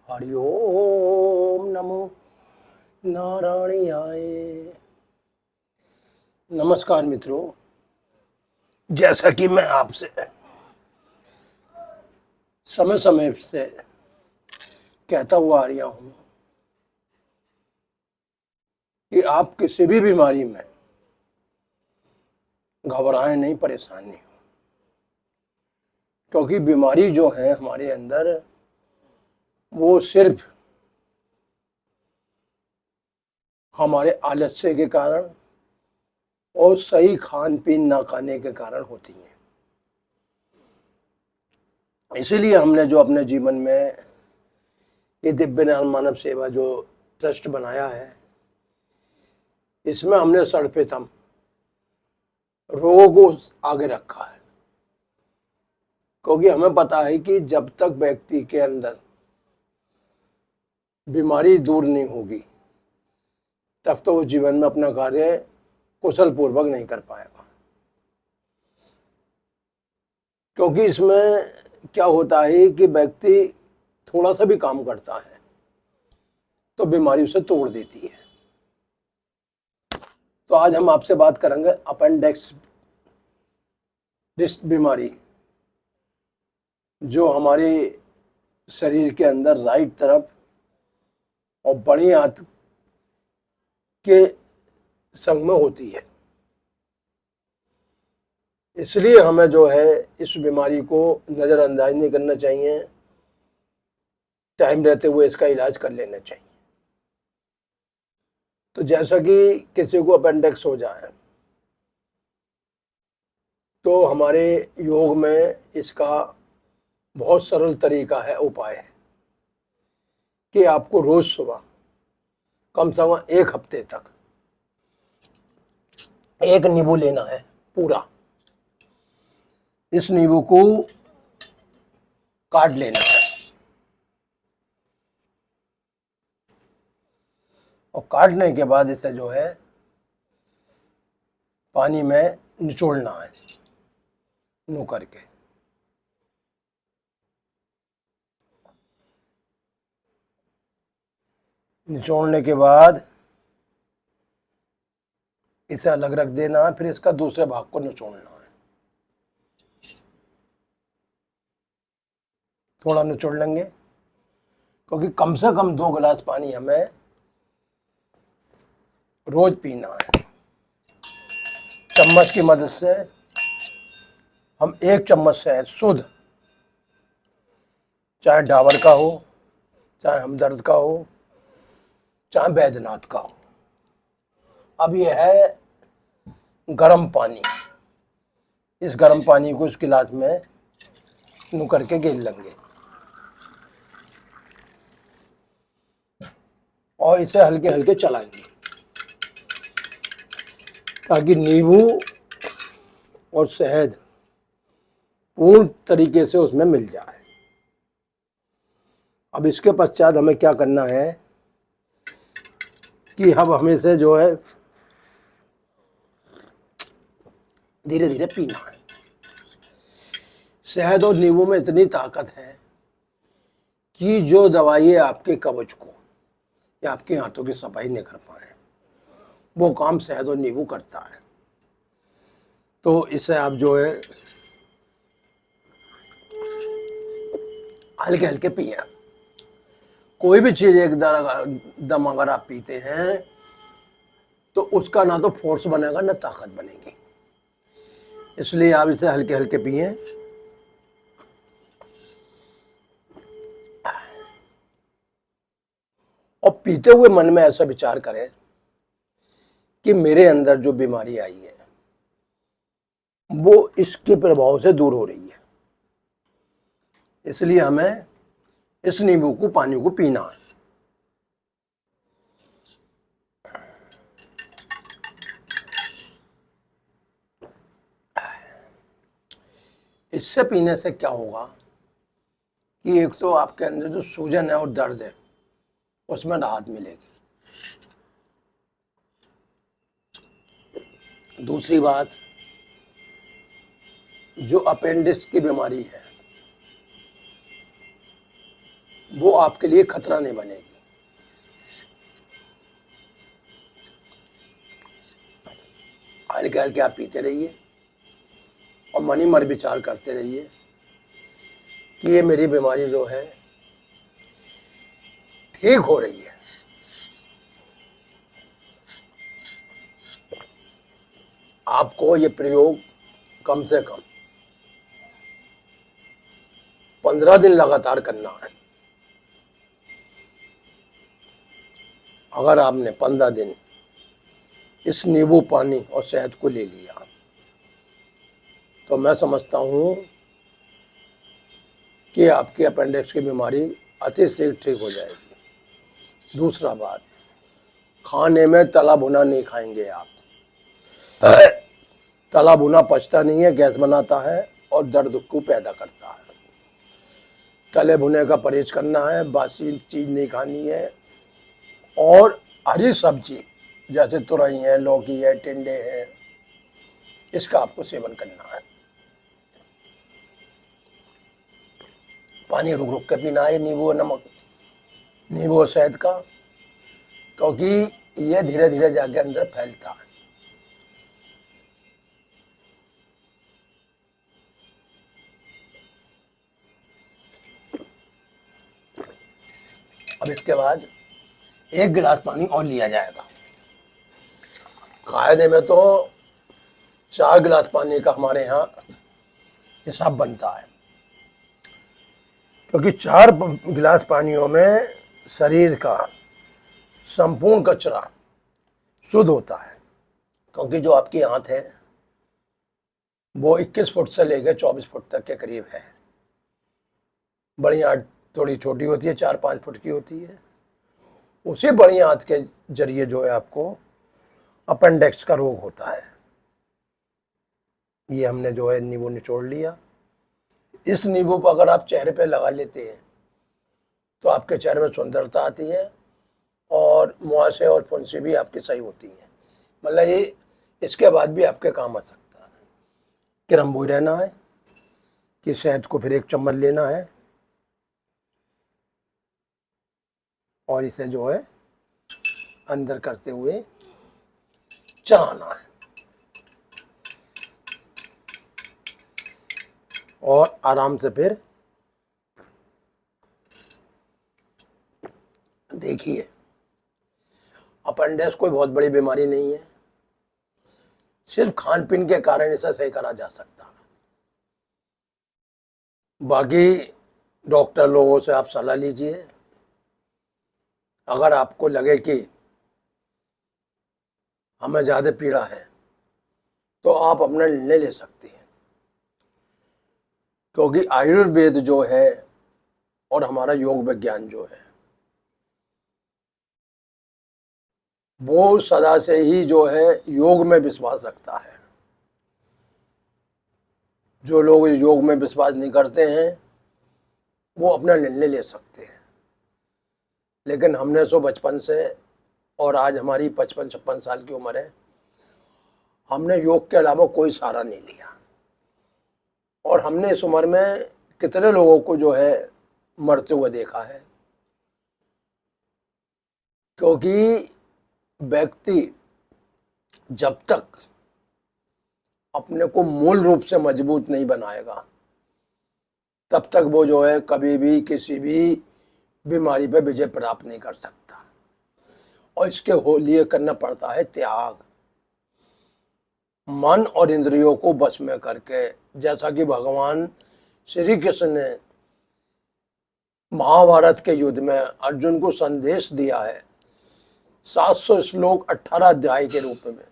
हरि ओम नमो नारायणाय। नमस्कार मित्रों, जैसा कि मैं आपसे समय समय से कहता हुआ आ रहा हूं कि आप किसी भी बीमारी में घबराएं नहीं, परेशान नहीं हो, क्योंकि बीमारी जो है हमारे अंदर वो सिर्फ हमारे आलस्य के कारण और सही खान पीन ना खाने के कारण होती है। इसीलिए हमने जो अपने जीवन में ये दिव्य मानव सेवा जो ट्रस्ट बनाया है, इसमें हमने सर्वप्रथम रोगों को आगे रखा है, क्योंकि हमें पता है कि जब तक व्यक्ति के अंदर बीमारी दूर नहीं होगी तब तो वो जीवन में अपना कार्य कुशल पूर्वक नहीं कर पाएगा। क्योंकि इसमें क्या होता है कि व्यक्ति थोड़ा सा भी काम करता है तो बीमारी उसे तोड़ देती है। तो आज हम आपसे बात करेंगे अपेंडिक्स डिस्क बीमारी, जो हमारे शरीर के अंदर राइट तरफ और बड़ी आंत के संग में होती है। इसलिए हमें जो है इस बीमारी को नज़रअंदाज नहीं करना चाहिए, टाइम रहते हुए इसका इलाज कर लेना चाहिए। तो जैसा कि किसी को अपेंडिक्स हो जाए तो हमारे योग में इसका बहुत सरल तरीका है, उपाय है कि आपको रोज सुबह कम से कम एक हफ्ते तक एक नींबू लेना है पूरा। इस नींबू को काट लेना है और काटने के बाद इसे जो है पानी में निचोड़ना है, नू करके। निचोड़ने के बाद इसे अलग रख देना है, फिर इसका दूसरे भाग को निचोड़ना है। थोड़ा निचोड़ लेंगे, क्योंकि कम से कम 2 गिलास पानी हमें रोज पीना है। चम्मच की मदद से हम 1 चम्मच से शुद्ध, चाहे डाबर का हो, चाहे हमदर्द का हो, चाहे बैद्यनाथ का हो। अब यह है गर्म पानी। इस गर्म पानी को इस गिलास में नू करके गिर लेंगे और इसे हल्के हल्के चलाएंगे ताकि नींबू और शहद पूर्ण तरीके से उसमें मिल जाए। अब इसके पश्चात हमें क्या करना है कि अब हमें से जो है धीरे धीरे पीना है। शहद और नींबू में इतनी ताकत है कि जो दवाई आपके कवच को या आपके हाथों की सफाई नहीं कर पाए, वो काम शहद और नींबू करता है। तो इसे आप जो है हल्के हल्के पिए। कोई भी चीज़ एक दम अगर आप पीते हैं तो उसका ना तो फोर्स बनेगा ना ताकत बनेगी, इसलिए आप इसे हल्के हल्के पिए। और पीते हुए मन में ऐसा विचार करें कि मेरे अंदर जो बीमारी आई है वो इसके प्रभाव से दूर हो रही है। इसलिए हमें इस नींबू को पानी को पीना है। इससे पीने से क्या होगा कि एक तो आपके अंदर जो सूजन है और दर्द है उसमें राहत मिलेगी। दूसरी बात, जो अपेंडिक्स की बीमारी है वो आपके लिए खतरा नहीं बनेगी। हल्के हल्के आप पीते रहिए और मन ही मन विचार करते रहिए कि ये मेरी बीमारी जो है ठीक हो रही है। आपको ये प्रयोग कम से कम 15 दिन लगातार करना है। अगर आपने 15 दिन इस नींबू पानी और शहद को ले लिया तो मैं समझता हूँ कि आपकी अपेंडिक्स की बीमारी अति शीघ्र ठीक हो जाएगी। दूसरा बात, खाने में तला भुना नहीं खाएंगे आप। तला भुना पचता नहीं है, गैस बनाता है और दर्द को पैदा करता है। तले भुने का परहेज करना है, बासी चीज नहीं खानी है और हरी सब्जी जैसे तुरई है, लौकी है, टिंडे हैं, इसका आपको सेवन करना है। पानी रुक रुक के पीना है, नींबू और नमक, नींबू और शहद का, क्योंकि ये धीरे धीरे जाके अंदर फैलता है। अब इसके बाद 1 गिलास पानी और लिया जाएगा। कायदे में तो 4 गिलास पानी का हमारे यहाँ हिसाब बनता है, क्योंकि 4 गिलास पानियों में शरीर का संपूर्ण कचरा शुद्ध होता है। क्योंकि जो आपकी आंत है वो 21 फुट से लेकर 24 फुट तक के करीब है। बड़ी आंत थोड़ी छोटी होती है, 4-5 फुट की होती है। उसी बड़ी आंत के जरिए जो है आपको अपेंडिक्स का रोग होता है। ये हमने जो है नींबू निचोड़ लिया। इस नींबू को अगर आप चेहरे पे लगा लेते हैं तो आपके चेहरे में सुंदरता आती है और मुहासे और फुंसी भी आपकी सही होती है। मतलब ये इसके बाद भी आपके काम आ सकता है। गर्म बोई रहना है कि शहद को फिर 1 चम्मच लेना है और इसे जो है अंदर करते हुए चलाना है और आराम से फिर देखिए। अपेंडिक्स कोई बहुत बड़ी बीमारी नहीं है, सिर्फ खान पीन के कारण इसे सही करा जा सकता है। बाकी डॉक्टर लोगों से आप सलाह लीजिए। अगर आपको लगे कि हमें ज़्यादा पीड़ा है तो आप अपना निर्णय ले सकते हैं, क्योंकि आयुर्वेद जो है और हमारा योग विज्ञान जो है वो सदा से ही जो है योग में विश्वास रखता है। जो लोग इस योग में विश्वास नहीं करते हैं वो अपना निर्णय ले सकते हैं, लेकिन हमने सो बचपन से, और आज हमारी 55-56 साल की उम्र है, हमने योग के अलावा कोई सहारा नहीं लिया। और हमने इस उम्र में कितने लोगों को जो है मरते हुए देखा है। क्योंकि व्यक्ति जब तक अपने को मूल रूप से मजबूत नहीं बनाएगा तब तक वो जो है कभी भी किसी भी बीमारी पे विजय प्राप्त नहीं कर सकता। और इसके लिए करना पड़ता है त्याग, मन और इंद्रियों को बस में करके। जैसा कि भगवान श्री कृष्ण ने महाभारत के युद्ध में अर्जुन को संदेश दिया है 700 श्लोक 18 अध्याय के रूप में।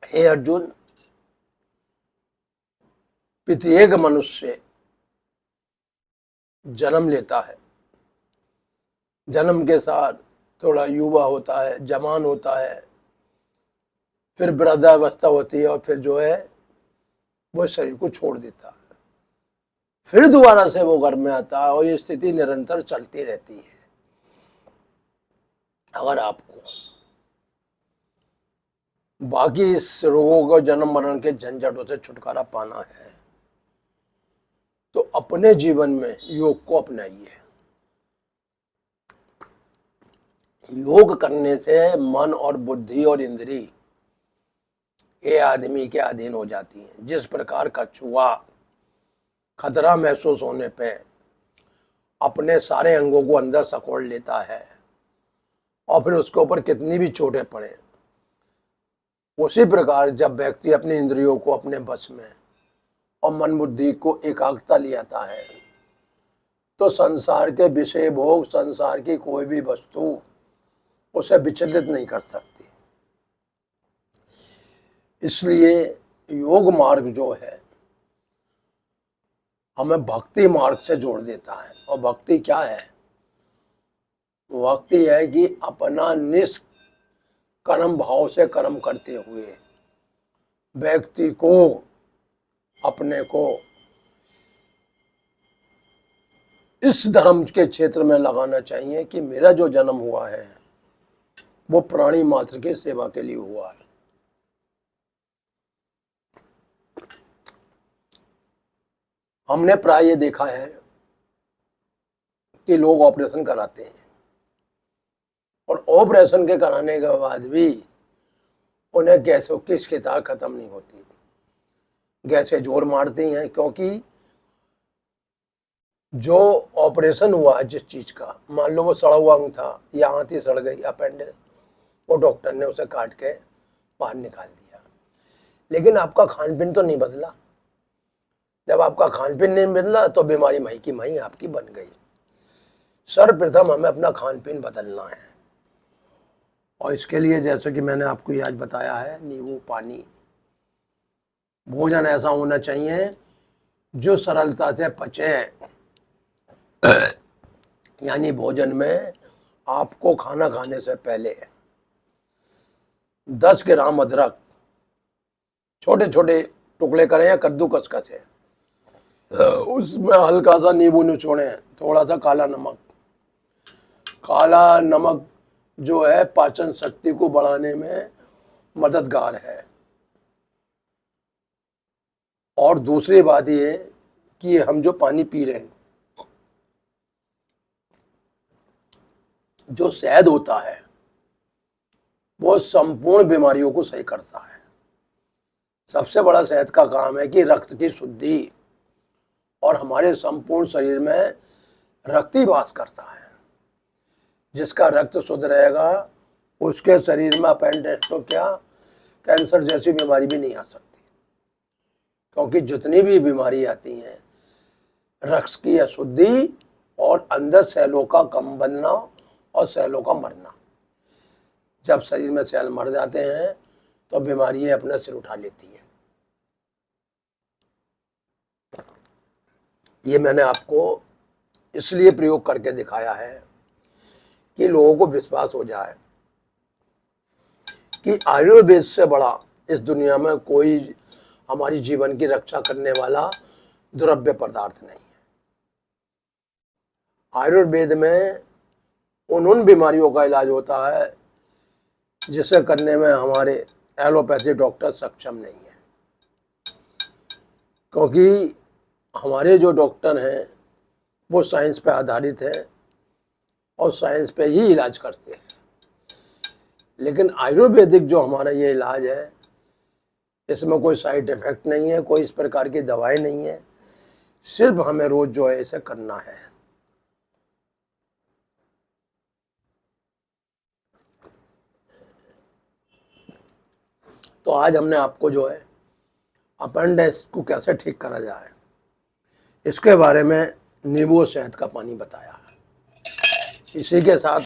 हे अर्जुन, प्रत्येक मनुष्य जन्म लेता है, जन्म के साथ थोड़ा युवा होता है, जवान होता है, फिर वृद्धावस्था होती है और फिर जो है वो शरीर को छोड़ देता है, फिर दोबारा से वो घर में आता है और ये स्थिति निरंतर चलती रहती है। अगर आपको बाकी इस रोगों को जन्म मरण के झंझटों से छुटकारा पाना है तो अपने जीवन में योग को अपनाइए। योग करने से मन और बुद्धि और इंद्री ये आदमी के अधीन हो जाती हैं। जिस प्रकार कछुआ खतरा महसूस होने पे अपने सारे अंगों को अंदर सकोड़ लेता है और फिर उसके ऊपर कितनी भी चोटें पड़े, उसी प्रकार जब व्यक्ति अपनी इंद्रियों को अपने बस में और मन बुद्धि को एकाग्रता ले आता है तो संसार के विषय भोग, संसार की कोई भी वस्तु उसे विचलित नहीं कर सकती। इसलिए योग मार्ग जो है हमें भक्ति मार्ग से जोड़ देता है। और भक्ति क्या है? भक्ति है कि अपना निष्कर्म भाव से कर्म करते हुए व्यक्ति को अपने को इस धर्म के क्षेत्र में लगाना चाहिए कि मेरा जो जन्म हुआ है वो प्राणी मात्र की सेवा के लिए हुआ है। हमने प्राय ये देखा है कि लोग ऑपरेशन कराते हैं और ऑपरेशन के कराने के बाद भी उन्हें गैसों की शिकायत खत्म नहीं होती। गैसें जोर मारती हैं, क्योंकि जो ऑपरेशन हुआ है जिस चीज का, मान लो वो सड़ा हुआ अंग था या आंत सड़ गई, अपेंडिक्स, वो डॉक्टर ने उसे काट के बाहर निकाल दिया। लेकिन आपका खान पीन तो नहीं बदला। जब आपका खान पीन नहीं बदला तो बीमारी मही की मही आपकी बन गई। सर्वप्रथम हमें अपना खान पीन बदलना है और इसके लिए जैसे कि मैंने आपको आज बताया है, नींबू पानी, भोजन ऐसा होना चाहिए जो सरलता से पचे। यानी भोजन में आपको खाना खाने से पहले 10 ग्राम अदरक छोटे छोटे टुकड़े करें या कद्दूकस करें, उसमें हल्का सा नींबू निचोड़ें, थोड़ा सा काला नमक। काला नमक जो है पाचन शक्ति को बढ़ाने में मददगार है। और दूसरी बात ये कि हम जो पानी पी रहे हैं, जो शहद होता है वो संपूर्ण बीमारियों को सही करता है। सबसे बड़ा शहद का काम है कि रक्त की शुद्धि और हमारे संपूर्ण शरीर में रक्तिवास करता है। जिसका रक्त शुद्ध रहेगा उसके शरीर में अपेंडिक्स तो क्या, कैंसर जैसी बीमारी भी नहीं आ सकती। क्योंकि जितनी भी बीमारी आती हैं, रक्त की अशुद्धि और अंदर सेलों का कम बनना और सेलों का मरना। जब शरीर में सेल मर जाते हैं तो बीमारियां अपना सिर उठा लेती हैं। ये मैंने आपको इसलिए प्रयोग करके दिखाया है कि लोगों को विश्वास हो जाए कि आयुर्वेद से बड़ा इस दुनिया में कोई हमारी जीवन की रक्षा करने वाला द्रव्य पदार्थ नहीं है। आयुर्वेद में उन बीमारियों का इलाज होता है जिसे करने में हमारे एलोपैथी डॉक्टर सक्षम नहीं है। क्योंकि हमारे जो डॉक्टर हैं वो साइंस पे आधारित हैं और साइंस पे ही इलाज करते हैं। लेकिन आयुर्वेदिक जो हमारा ये इलाज है, इसमें कोई साइड इफेक्ट नहीं है, कोई इस प्रकार की दवाई नहीं है। सिर्फ हमें रोज जो है इसे करना है। तो आज हमने आपको जो है अपेंडिक्स को कैसे ठीक करा जाए इसके बारे में नींबू और शहद का पानी बताया है। इसी के साथ